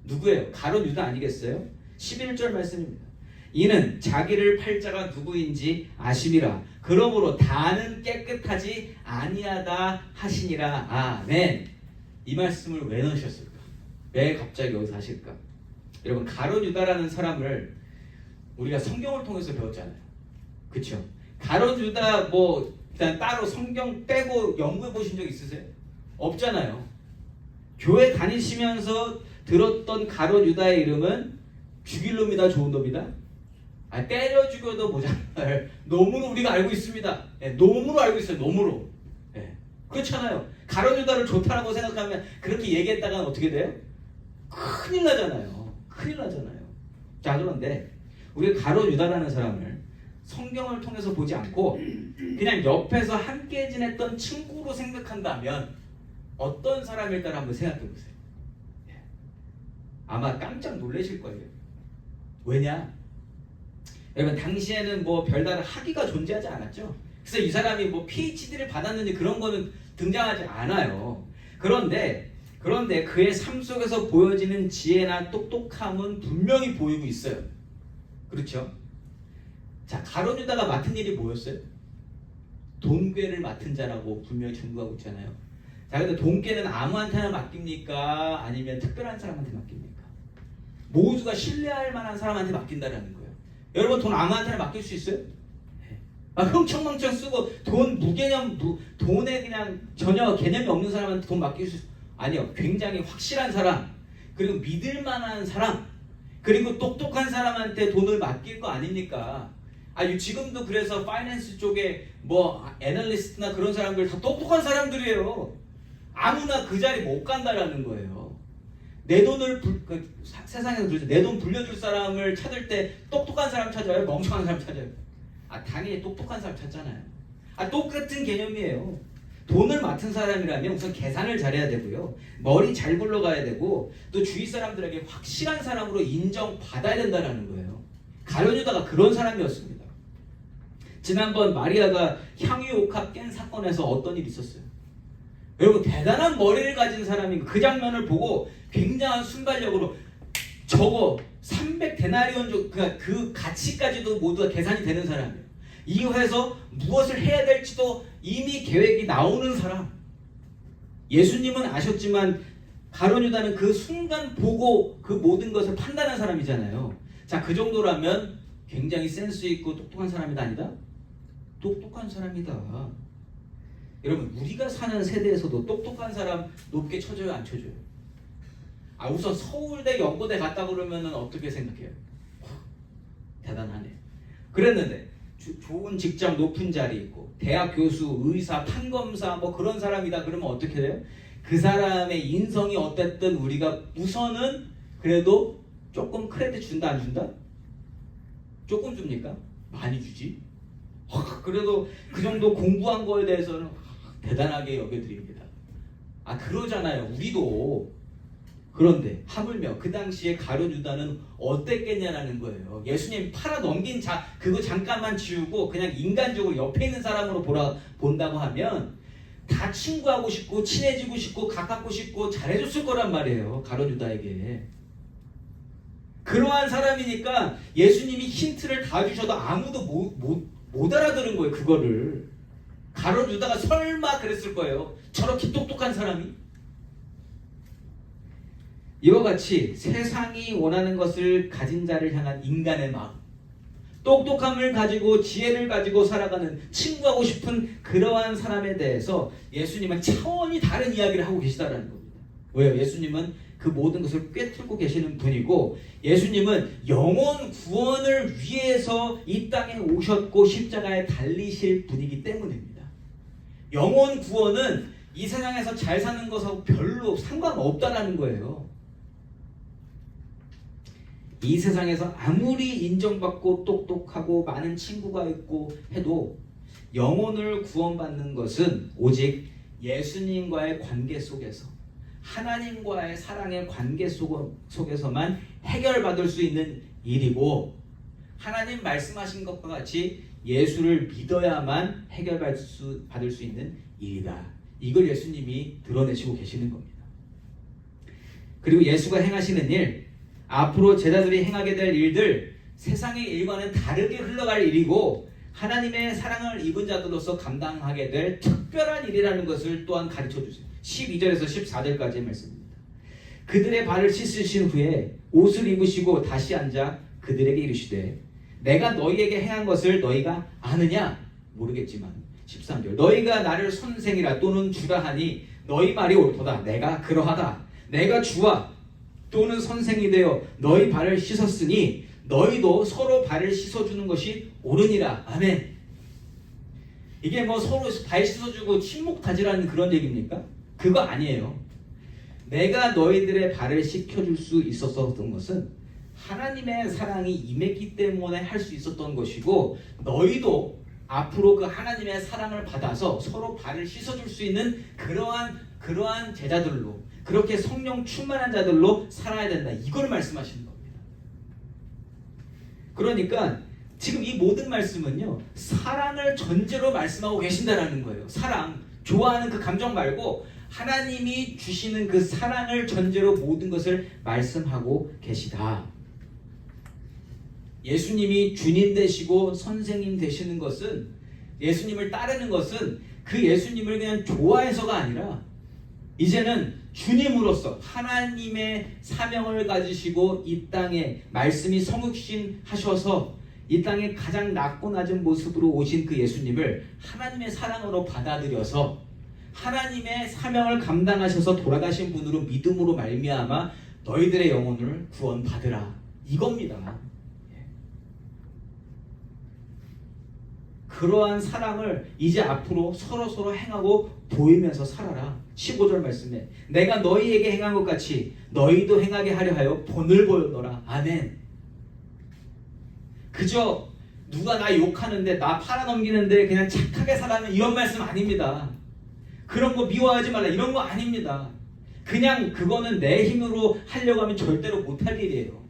[SPEAKER 1] 누구예요? 가룟 유다 아니겠어요? 11절 말씀입니다. 이는 자기를 팔 자가 누구인지 아심이라. 그러므로 다는 깨끗하지 아니하다 하시니라. 아멘. 이 말씀을 왜 넣으셨을까? 왜 갑자기 여기서 하실까? 여러분, 가룟 유다라는 사람을 우리가 성경을 통해서 배웠잖아요. 그렇죠? 가룟 유다 뭐 일단 따로 성경 빼고 연구해 보신 적 있으세요? 없잖아요. 교회 다니시면서 들었던 가룟 유다의 이름은 죽일 놈이다, 좋은 놈이다? 때려 죽여도 모자랄 놈으로 우리가 알고 있습니다. 놈으로 알고 있어요. 놈으로. 그렇잖아요. 가룟 유다를 좋다라고 생각하면 그렇게 얘기했다가 어떻게 돼요? 큰일 나잖아요. 큰일 나잖아요. 자, 그런데 우리가 가룟 유다라는 사람을 성경을 통해서 보지 않고 그냥 옆에서 함께 지냈던 친구로 생각한다면 어떤 사람일까를 한번 생각해 보세요. 아마 깜짝 놀라실 거예요. 왜냐? 여러분, 당시에는 뭐 별다른 학위가 존재하지 않았죠. 그래서 이 사람이 뭐 PhD를 받았는지 그런 거는 등장하지 않아요. 그런데 그의 삶 속에서 보여지는 지혜나 똑똑함은 분명히 보이고 있어요. 그렇죠? 자, 가룟 유다가 맡은 일이 뭐였어요? 돈꾀를 맡은 자라고 분명히 증거하고 있잖아요. 자, 근데 돈꾀는 아무한테나 맡깁니까? 아니면 특별한 사람한테 맡깁니까? 모두가 신뢰할 만한 사람한테 맡긴다라는 거예요. 여러분, 돈 아무한테나 맡길 수 있어요? 흥청망청 쓰고 돈 무개념, 돈에 그냥 전혀 개념이 없는 사람한테 돈 맡길 수 있어요? 아니요. 굉장히 확실한 사람, 그리고 믿을 만한 사람, 그리고 똑똑한 사람한테 돈을 맡길 거 아닙니까? 지금도 그래서 파이낸스 쪽에 뭐 애널리스트나 그런 사람들 다 똑똑한 사람들이에요. 아무나 그 자리 못 간다라는 거예요. 내 돈을 세상에서 그러죠. 내 돈 불려줄 사람을 찾을 때 똑똑한 사람 찾아요? 멍청한 사람 찾아요? 당연히 똑똑한 사람 찾잖아요. 똑같은 개념이에요. 돈을 맡은 사람이라면 우선 계산을 잘해야 되고요. 머리 잘 굴러가야 되고 또 주위 사람들에게 확실한 사람으로 인정받아야 된다는 거예요. 가룟 유다가 그런 사람이었습니다. 지난번 마리아가 향유옥합 깬 사건에서 어떤 일이 있었어요? 여러분, 대단한 머리를 가진 사람이 그 장면을 보고 굉장한 순발력으로 저거 300데나리온 그 가치까지도 모두가 계산이 되는 사람이에요. 이후에서 무엇을 해야 될지도 이미 계획이 나오는 사람. 예수님은 아셨지만 가룟 유다는 그 순간 보고 그 모든 것을 판단한 사람이잖아요. 자, 그 정도라면 굉장히 센스 있고 똑똑한 사람이다, 아니다? 똑똑한 사람이다. 여러분, 우리가 사는 세대에서도 똑똑한 사람 높게 쳐줘요, 안 쳐줘요? 우선 서울대, 연고대 갔다 그러면은 어떻게 생각해요? 대단하네. 그랬는데 좋은 직장, 높은 자리 있고 대학 교수, 의사, 판검사 뭐 그런 사람이다 그러면 어떻게 돼요? 그 사람의 인성이 어땠든 우리가 우선은 그래도 조금 크레딧 준다, 안 준다? 조금 줍니까? 많이 주지. 그래도 그 정도 공부한 거에 대해서는 대단하게 여겨드립니다. 그러잖아요. 우리도. 그런데 하물며 그 당시에 가룟 유다는 어땠겠냐라는 거예요. 예수님 팔아 넘긴 그거 잠깐만 지우고 그냥 인간적으로 옆에 있는 사람으로 본다고 하면 다 친구하고 싶고 친해지고 싶고 가깝고 싶고 잘해줬을 거란 말이에요. 가룟 유다에게. 그러한 사람이니까 예수님이 힌트를 다 주셔도 아무도 못 알아들은 거예요. 그거를. 가룟 유다가 설마 그랬을 거예요. 저렇게 똑똑한 사람이. 이와 같이 세상이 원하는 것을 가진 자를 향한 인간의 마음, 똑똑함을 가지고 지혜를 가지고 살아가는 친구하고 싶은 그러한 사람에 대해서 예수님은 차원이 다른 이야기를 하고 계시다라는 겁니다. 왜요? 예수님은 그 모든 것을 꿰뚫고 계시는 분이고 예수님은 영혼 구원을 위해서 이 땅에 오셨고 십자가에 달리실 분이기 때문입니다. 영혼 구원은 이 세상에서 잘 사는 것하고 별로 상관없다라는 거예요. 이 세상에서 아무리 인정받고 똑똑하고 많은 친구가 있고 해도 영혼을 구원받는 것은 오직 예수님과의 관계 속에서 하나님과의 사랑의 관계 속에서만 해결받을 수 있는 일이고, 하나님 말씀하신 것과 같이 예수를 믿어야만 해결받을 수 있는 일이다. 이걸 예수님이 드러내시고 계시는 겁니다. 그리고 예수가 행하시는 일, 앞으로 제자들이 행하게 될 일들, 세상의 일과는 다르게 흘러갈 일이고 하나님의 사랑을 입은 자들로서 감당하게 될 특별한 일이라는 것을 또한 가르쳐 주세요. 12절에서 14절까지의 말씀입니다. 그들의 발을 씻으신 후에 옷을 입으시고 다시 앉아 그들에게 이르시되 내가 너희에게 행한 것을 너희가 아느냐? 모르겠지만 13절 너희가 나를 선생이라 또는 주라 하니 너희 말이 옳도다. 내가 그러하다. 내가 주와 또는 선생이 되어 너희 발을 씻었으니 너희도 서로 발을 씻어주는 것이 옳으니라. 아멘. 이게 뭐 서로 발 씻어주고 친목 다지라는 그런 얘기입니까? 그거 아니에요. 내가 너희들의 발을 씻겨줄 수 있었던 것은 하나님의 사랑이 임했기 때문에 할 수 있었던 것이고, 너희도 앞으로 그 하나님의 사랑을 받아서 서로 발을 씻어줄 수 있는 그러한 제자들로, 그렇게 성령 충만한 자들로 살아야 된다. 이걸 말씀하시는 겁니다. 그러니까 지금 이 모든 말씀은요, 사랑을 전제로 말씀하고 계신다라는 거예요. 사랑, 좋아하는 그 감정 말고 하나님이 주시는 그 사랑을 전제로 모든 것을 말씀하고 계시다. 예수님이 주님 되시고 선생님 되시는 것은, 예수님을 따르는 것은 그 예수님을 그냥 좋아해서가 아니라 이제는 주님으로서 하나님의 사명을 가지시고 이 땅에 말씀이 성육신하셔서 이 땅에 가장 낮고 낮은 모습으로 오신 그 예수님을 하나님의 사랑으로 받아들여서 하나님의 사명을 감당하셔서 돌아가신 분으로 믿음으로 말미암아 너희들의 영혼을 구원받으라. 이겁니다. 그러한 사랑을 이제 앞으로 서로 행하고 보이면서 살아라. 15절 말씀에 내가 너희에게 행한 것 같이 너희도 행하게 하려 하여 본을 보였노라. 아멘. 그저 누가 나 욕하는데 나 팔아넘기는데 그냥 착하게 살아는 이런 말씀 아닙니다. 그런 거 미워하지 말라 이런 거 아닙니다. 그냥 그거는 내 힘으로 하려고 하면 절대로 못할 일이에요.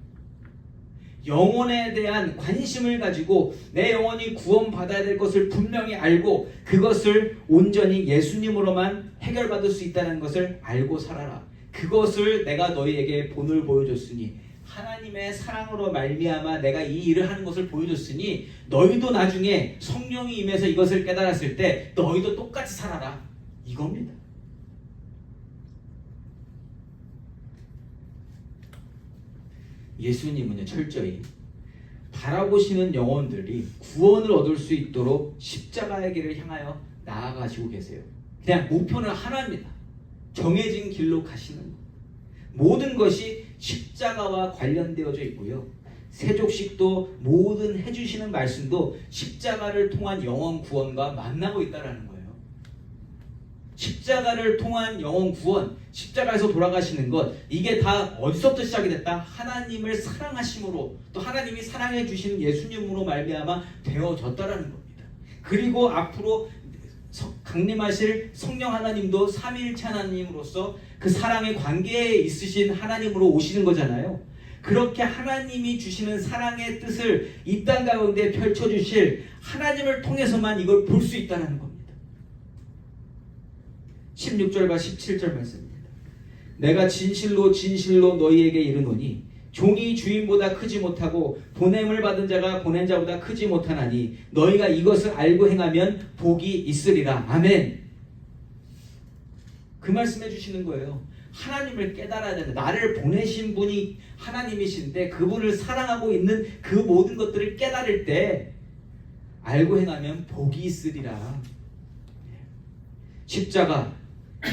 [SPEAKER 1] 영혼에 대한 관심을 가지고 내 영혼이 구원받아야 될 것을 분명히 알고 그것을 온전히 예수님으로만 해결받을 수 있다는 것을 알고 살아라. 그것을 내가 너희에게 본을 보여줬으니, 하나님의 사랑으로 말미암아 내가 이 일을 하는 것을 보여줬으니 너희도 나중에 성령이 임해서 이것을 깨달았을 때 너희도 똑같이 살아라. 이겁니다. 예수님은요, 철저히 바라보시는 영혼들이 구원을 얻을 수 있도록 십자가의 길을 향하여 나아가시고 계세요. 그냥 목표는 하나입니다. 정해진 길로 가시는 것. 모든 것이 십자가와 관련되어져 있고요. 세족식도 모든 해주시는 말씀도 십자가를 통한 영혼 구원과 만나고 있다는 거예요. 십자가를 통한 영혼 구원, 십자가에서 돌아가시는 것, 이게 다 어디서부터 시작이 됐다? 하나님을 사랑하심으로, 또 하나님이 사랑해 주시는 예수님으로 말미암아 되어졌다라는 겁니다. 그리고 앞으로 강림하실 성령 하나님도 삼위일체 하나님으로서 그 사랑의 관계에 있으신 하나님으로 오시는 거잖아요. 그렇게 하나님이 주시는 사랑의 뜻을 이 땅 가운데 펼쳐주실 하나님을 통해서만 이걸 볼 수 있다는 겁니다. 16절과 17절 말씀입니다. 내가 진실로 진실로 너희에게 이르노니 종이 주인보다 크지 못하고 보냄을 받은 자가 보낸 자보다 크지 못하나니 너희가 이것을 알고 행하면 복이 있으리라. 아멘. 그 말씀해 주시는 거예요. 하나님을 깨달아야 된다. 나를 보내신 분이 하나님이신데 그분을 사랑하고 있는 그 모든 것들을 깨달을 때 알고 행하면 복이 있으리라. 십자가,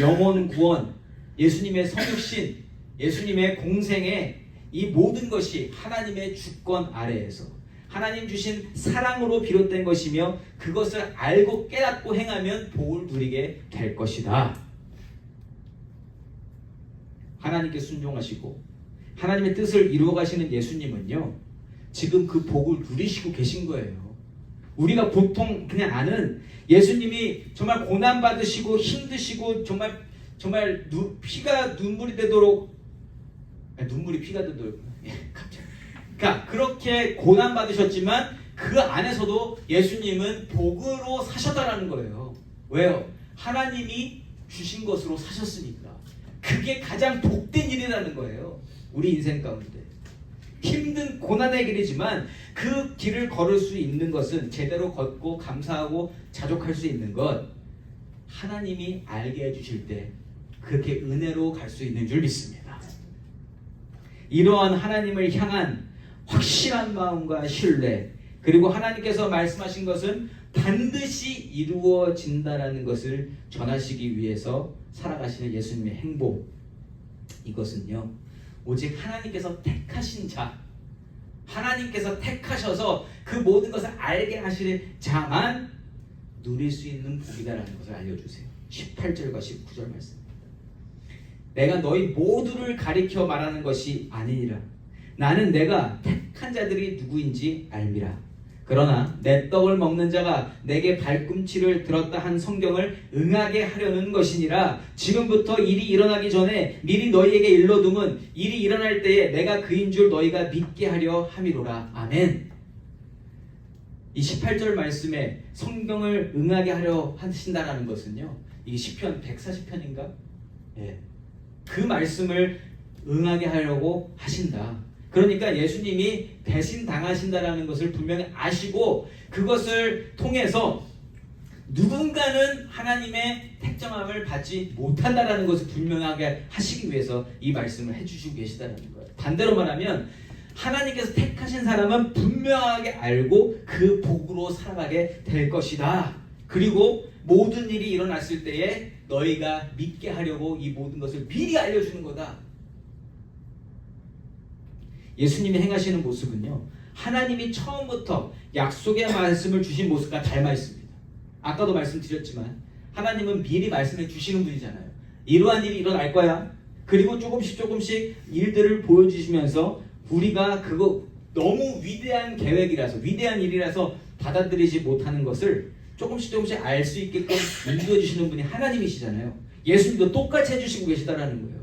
[SPEAKER 1] 영혼 구원, 예수님의 성육신, 예수님의 공생에 이 모든 것이 하나님의 주권 아래에서 하나님 주신 사랑으로 비롯된 것이며 그것을 알고 깨닫고 행하면 복을 누리게 될 것이다. 하나님께 순종하시고 하나님의 뜻을 이루어 가시는 예수님은요, 지금 그 복을 누리시고 계신 거예요. 우리가 보통 그냥 아는 예수님이 정말 고난받으시고 힘드시고 정말 정말 피가 눈물이 되도록 눈물이 피가 되도록 갑자기 그러니까 그렇게 고난 받으셨지만 그 안에서도 예수님은 복으로 사셨다라는 거예요. 왜요? 하나님이 주신 것으로 사셨으니까. 그게 가장 복된 일이라는 거예요. 우리 인생 가운데 힘든 고난의 길이지만 그 길을 걸을 수 있는 것은 제대로 걷고 감사하고 자족할 수 있는 것 하나님이 알게 해주실 때 그렇게 은혜로 갈 수 있는 줄 믿습니다. 이러한 하나님을 향한 확실한 마음과 신뢰 그리고 하나님께서 말씀하신 것은 반드시 이루어진다라는 것을 전하시기 위해서 살아가시는 예수님의 행보 이것은요 오직 하나님께서 택하신 자 하나님께서 택하셔서 그 모든 것을 알게 하시는 자만 누릴 수 있는 복이다라는 것을 알려주세요. 18절과 19절 말씀입니다. 내가 너희 모두를 가리켜 말하는 것이 아니니라. 나는 내가 택한 자들이 누구인지 알미라. 그러나 내 떡을 먹는 자가 내게 발꿈치를 들었다 한 성경을 응하게 하려는 것이니라. 지금부터 일이 일어나기 전에 미리 너희에게 일러둠은 일이 일어날 때에 내가 그인 줄 너희가 믿게 하려 함이로라. 아멘. 이 18절 말씀에 성경을 응하게 하려 하신다라는 것은요 이게 시편 140편인가? 예. 그 말씀을 응하게 하려고 하신다. 그러니까 예수님이 배신 당하신다라는 것을 분명히 아시고 그것을 통해서 누군가는 하나님의 택정함을 받지 못한다라는 것을 분명하게 하시기 위해서 이 말씀을 해주시고 계시다는 거예요. 반대로 말하면 하나님께서 택하신 사람은 분명하게 알고 그 복으로 살아가게 될 것이다. 그리고 모든 일이 일어났을 때에 너희가 믿게 하려고 이 모든 것을 미리 알려주는 거다. 예수님이 행하시는 모습은요 하나님이 처음부터 약속의 말씀을 주신 모습과 닮아 있습니다. 아까도 말씀드렸지만 하나님은 미리 말씀해 주시는 분이잖아요. 이러한 일이 일어날 거야. 그리고 조금씩 일들을 보여주시면서 우리가 그거 너무 위대한 계획이라서 위대한 일이라서 받아들이지 못하는 것을 조금씩 알 수 있게끔 인도해 주시는 분이 하나님이시잖아요. 예수님도 똑같이 해주시고 계시다라는 거예요.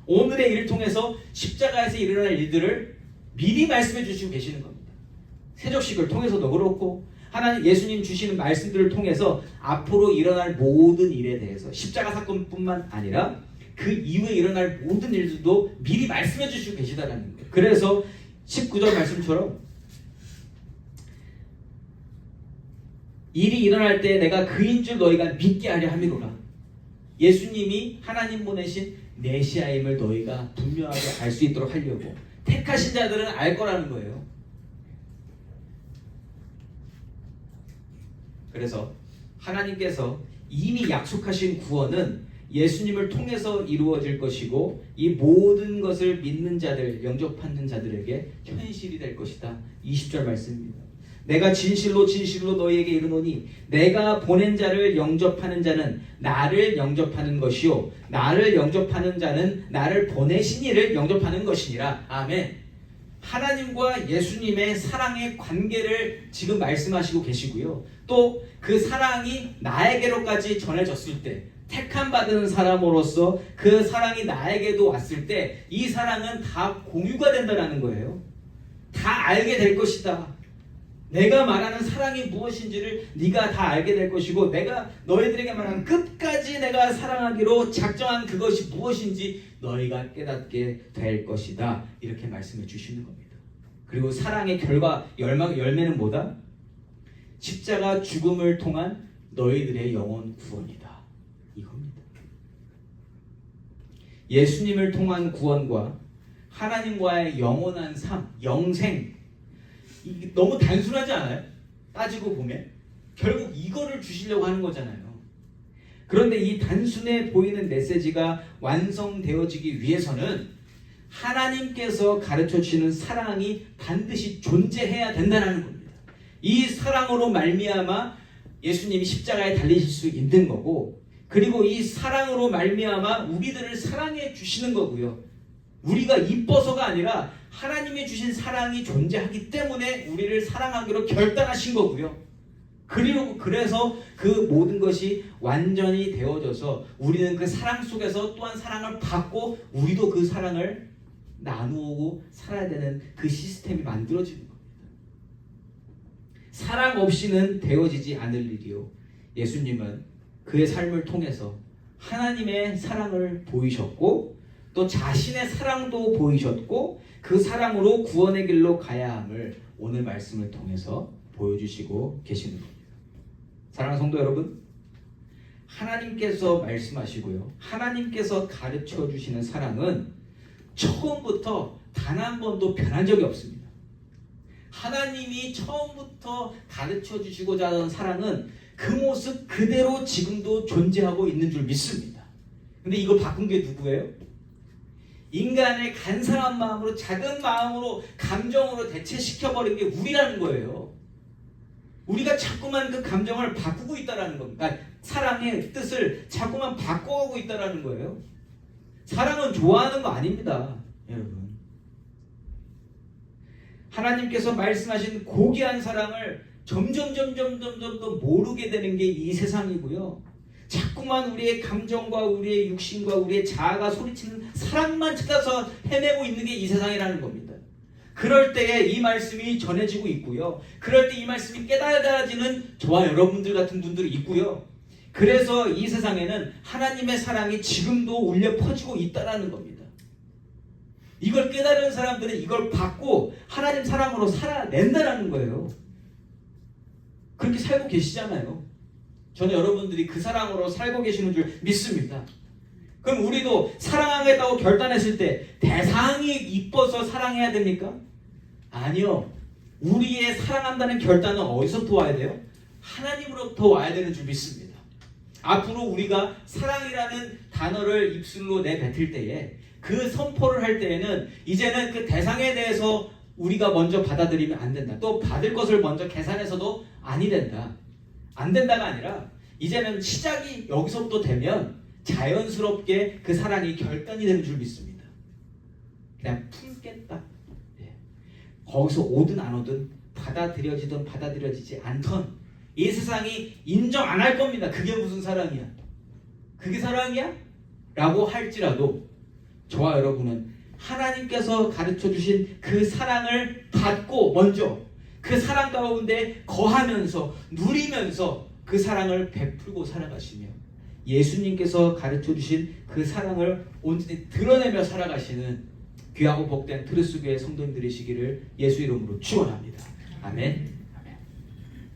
[SPEAKER 1] 오늘의 일을 통해서 십자가에서 일어날 일들을 미리 말씀해 주시고 계시는 겁니다. 세족식을 통해서도 그렇고 하나님 예수님 주시는 말씀들을 통해서 앞으로 일어날 모든 일에 대해서 십자가 사건뿐만 아니라 그 이후에 일어날 모든 일들도 미리 말씀해 주시고 계시다라는 거예요. 그래서 19절 말씀처럼 일이 일어날 때 내가 그인 줄 너희가 믿게 하려 함이로라. 예수님이 하나님 보내신 메시아임을 너희가 분명하게 알 수 있도록 하려고 택하신 자들은 알 거라는 거예요. 그래서 하나님께서 이미 약속하신 구원은 예수님을 통해서 이루어질 것이고 이 모든 것을 믿는 자들, 영접하는 자들에게 현실이 될 것이다. 20절 말씀입니다. 내가 진실로 너희에게 이르노니 내가 보낸 자를 영접하는 자는 나를 영접하는 것이요 나를 영접하는 자는 나를 보내신 이를 영접하는 것이니라. 아멘. 하나님과 예수님의 사랑의 관계를 지금 말씀하시고 계시고요. 또 그 사랑이 나에게로까지 전해졌을 때 택함 받은 사람으로서 그 사랑이 나에게도 왔을 때 이 사랑은 다 공유가 된다는 거예요. 다 알게 될 것이다. 내가 말하는 사랑이 무엇인지를 네가 다 알게 될 것이고 내가 너희들에게 말하는 끝까지 내가 사랑하기로 작정한 그것이 무엇인지 너희가 깨닫게 될 것이다. 이렇게 말씀해 주시는 겁니다. 그리고 사랑의 결과 열매는 뭐다? 십자가 죽음을 통한 너희들의 영혼 구원이다. 이겁니다. 예수님을 통한 구원과 하나님과의 영원한 삶, 영생 이게 너무 단순하지 않아요? 따지고 보면 결국 이거를 주시려고 하는 거잖아요. 그런데 이 단순해 보이는 메시지가 완성되어지기 위해서는 하나님께서 가르쳐 주시는 사랑이 반드시 존재해야 된다는 겁니다. 이 사랑으로 말미암아 예수님이 십자가에 달리실 수 있는 거고 그리고 이 사랑으로 말미암아 우리들을 사랑해 주시는 거고요. 우리가 이뻐서가 아니라 하나님이 주신 사랑이 존재하기 때문에 우리를 사랑하기로 결단하신 거고요. 그리고 그래서 그 모든 것이 완전히 되어져서 우리는 그 사랑 속에서 또한 사랑을 받고 우리도 그 사랑을 나누고 살아야 되는 그 시스템이 만들어지는 겁니다. 사랑 없이는 되어지지 않을 일이요. 예수님은 그의 삶을 통해서 하나님의 사랑을 보이셨고 또 자신의 사랑도 보이셨고 그 사랑으로 구원의 길로 가야 함을 오늘 말씀을 통해서 보여주시고 계시는 겁니다. 사랑하는 성도 여러분, 하나님께서 말씀하시고요, 하나님께서 가르쳐 주시는 사랑은 처음부터 단 한 번도 변한 적이 없습니다. 하나님이 처음부터 가르쳐 주시고자 하던 사랑은 그 모습 그대로 지금도 존재하고 있는 줄 믿습니다. 근데 이걸 바꾼 게 누구예요? 인간의 간사한 마음으로, 작은 마음으로, 감정으로 대체시켜버린 게 우리라는 거예요. 우리가 자꾸만 그 감정을 바꾸고 있다는 겁니다. 그러니까 사랑의 뜻을 자꾸만 바꿔가고 있다는 거예요. 사랑은 좋아하는 거 아닙니다, 여러분. 하나님께서 말씀하신 고귀한 사랑을 점점 더 모르게 되는 게 이 세상이고요. 자꾸만 우리의 감정과 우리의 육신과 우리의 자아가 소리치는 사랑만 찾아서 헤매고 있는 게 이 세상이라는 겁니다. 그럴 때에 이 말씀이 전해지고 있고요. 그럴 때 이 말씀이 깨달아지는 저와 여러분들 같은 분들이 있고요. 그래서 이 세상에는 하나님의 사랑이 지금도 울려 퍼지고 있다는 겁니다. 이걸 깨달은 사람들은 이걸 받고 하나님 사랑으로 살아낸다는 거예요. 그렇게 살고 계시잖아요. 저는 여러분들이 그 사랑으로 살고 계시는 줄 믿습니다. 그럼 우리도 사랑하겠다고 결단했을 때 대상이 이뻐서 사랑해야 됩니까? 아니요. 우리의 사랑한다는 결단은 어디서부터 와야 돼요? 하나님으로부터 와야 되는 줄 믿습니다. 앞으로 우리가 사랑이라는 단어를 입술로 내뱉을 때에 그 선포를 할 때에는 이제는 그 대상에 대해서 우리가 먼저 받아들이면 안 된다. 또 받을 것을 먼저 계산해서도 아니 된다. 안 된다가 아니라 이제는 시작이 여기서부터 되면 자연스럽게 그 사랑이 결단이 되는 줄 믿습니다. 그냥 품겠다. 네. 거기서 오든 안 오든 받아들여지든 받아들여지지 않던 이 세상이 인정 안 할 겁니다. 그게 무슨 사랑이야? 그게 사랑이야? 라고 할지라도 저와 여러분은 하나님께서 가르쳐 주신 그 사랑을 받고 먼저 그 사랑 가운데 거하면서 누리면서 그 사랑을 베풀고 살아가시며 예수님께서 가르쳐 주신 그 사랑을 온전히 드러내며 살아가시는 귀하고 복된 트루스교회 성도님들이시기를 예수 이름으로 축원합니다. 아멘.